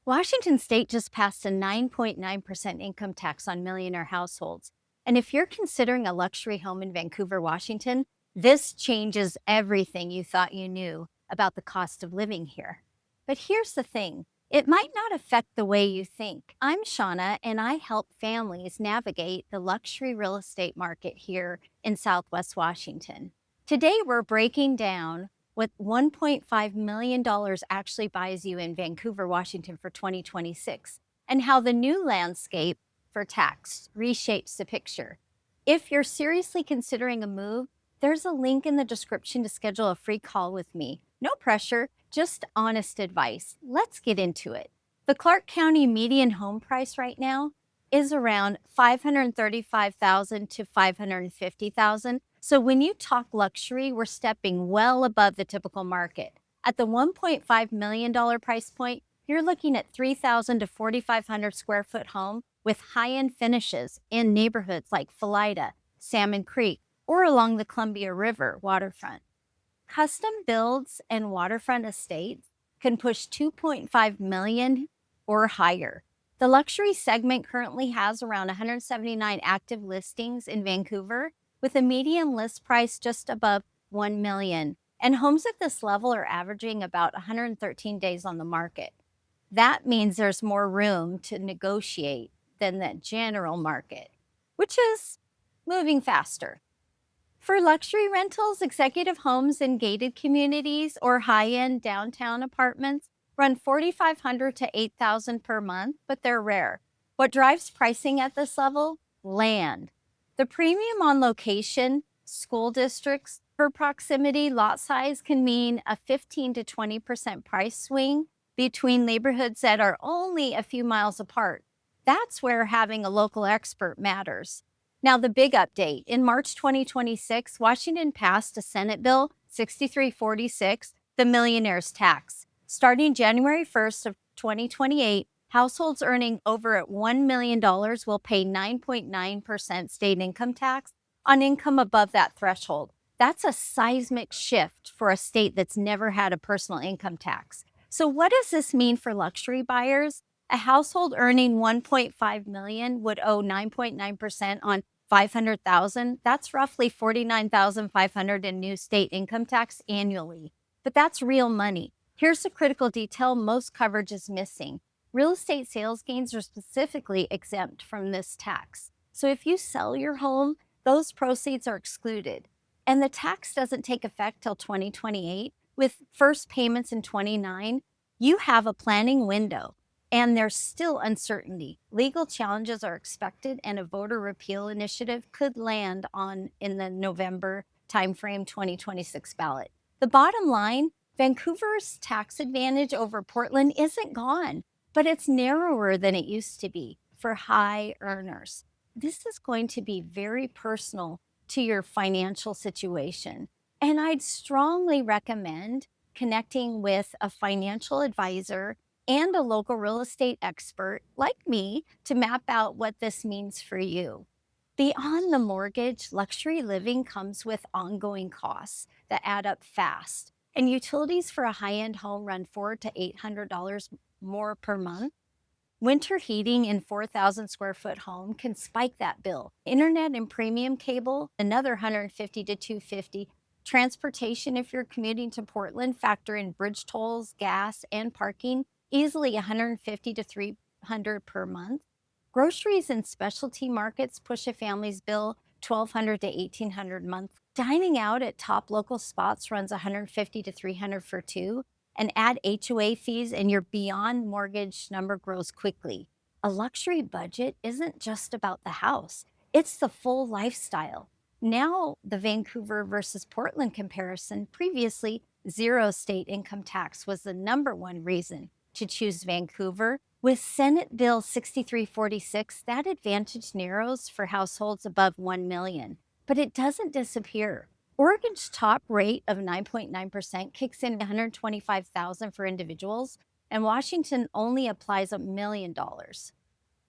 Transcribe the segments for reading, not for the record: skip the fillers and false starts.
Washington state just passed a 9.9% income tax on millionaire households. And if you're considering a luxury home in Vancouver, Washington, this changes everything you thought you knew about the cost of living here. But here's the thing, it might not affect the way you think. I'm Shaunna, and I help families navigate the luxury real estate market here in Southwest Washington. Today, we're breaking down what $1.5 million actually buys you in Vancouver, Washington for 2026, and how the new landscape for tax reshapes the picture. If you're seriously considering a move, there's a link in the description to schedule a free call with me. No pressure, just honest advice. Let's get into it. The Clark County median home price right now is around $535,000 to $550,000. So when you talk luxury, we're stepping well above the typical market. At the $1.5 million price point, you're looking at 3,000 to 4,500 square foot home with high-end finishes in neighborhoods like Philida, Salmon Creek, or along the Columbia River waterfront. Custom builds and waterfront estates can push 2.5 million or higher. The luxury segment currently has around 179 active listings in Vancouver, with a median list price just above $1 million. And homes at this level are averaging about 113 days on the market. That means there's more room to negotiate than the general market, which is moving faster. For luxury rentals, executive homes in gated communities or high-end downtown apartments run $4,500 to $8,000 per month, but they're rare. What drives pricing at this level? Land. The premium on location, school districts, per proximity, lot size can mean a 15 to 20% price swing between neighborhoods that are only a few miles apart. That's where having a local expert matters. Now, the big update. In March 2026, Washington passed a Senate Bill 6346, the Millionaire's Tax. Starting January 1st of 2028, households earning over $1 million will pay 9.9% state income tax on income above that threshold. That's a seismic shift for a state that's never had a personal income tax. So what does this mean for luxury buyers? A household earning $1.5 million would owe 9.9% on $500,000. That's roughly $49,500 in new state income tax annually. But that's real money. Here's the critical detail most coverage is missing. Real estate sales gains are specifically exempt from this tax. So if you sell your home, those proceeds are excluded. And the tax doesn't take effect till 2028. With first payments in 29, you have a planning window. And there's still uncertainty. Legal challenges are expected, and a voter repeal initiative could land in the November timeframe 2026 ballot. The bottom line, Vancouver's tax advantage over Portland isn't gone, but it's narrower than it used to be for high earners. This is going to be very personal to your financial situation, and I'd strongly recommend connecting with a financial advisor and a local real estate expert like me to map out what this means for you. Beyond the mortgage, luxury living comes with ongoing costs that add up fast. And utilities for a high-end home run $400 to $800 more per month. Winter heating in 4,000 square foot home can spike that bill. Internet and premium cable, another 150 to 250. Transportation, if you're commuting to Portland, factor in bridge tolls, gas, and parking, easily 150 to 300 per month. Groceries and specialty markets push a family's bill $1,200 to $1,800 a month. Dining out at top local spots runs 150 to 300 for two. And add HOA fees and your beyond mortgage number grows quickly. A luxury budget isn't just about the house, it's the full lifestyle. Now, the Vancouver versus Portland comparison, previously, zero state income tax was the number one reason to choose Vancouver. With Senate Bill 6346, that advantage narrows for households above $1 million, but it doesn't disappear. Oregon's top rate of 9.9% kicks in $125,000 for individuals, and Washington only applies $1 million.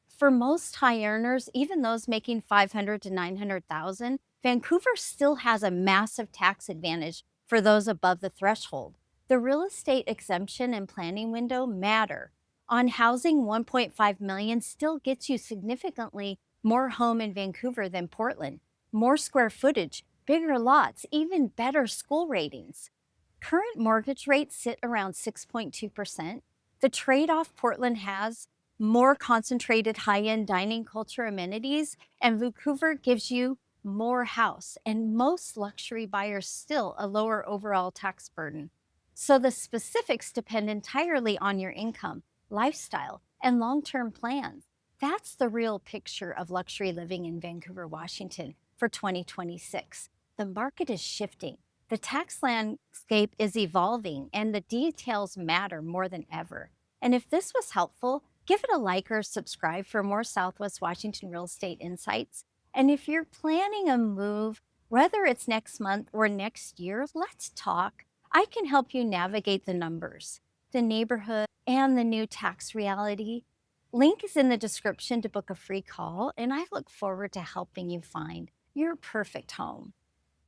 For most high earners, even those making $500,000 to $900,000, Vancouver still has a massive tax advantage for those above the threshold. The real estate exemption and planning window matter. On housing, 1.5 million still gets you significantly more home in Vancouver than Portland, more square footage, bigger lots, even better school ratings. Current mortgage rates sit around 6.2%. The trade off Portland has more concentrated high end dining culture amenities, and Vancouver gives you more house, and most luxury buyers still a lower overall tax burden. So the specifics depend entirely on your income, lifestyle, and long term plans. That's the real picture of luxury living in Vancouver, Washington for 2026. The market is shifting, the tax landscape is evolving, and the details matter more than ever. And if this was helpful, give it a like or subscribe for more Southwest Washington real estate insights. And if you're planning a move, whether it's next month or next year, let's talk. I can help you navigate the numbers, the neighborhood, and the new tax reality. Link is in the description to book a free call, and I look forward to helping you find your perfect home.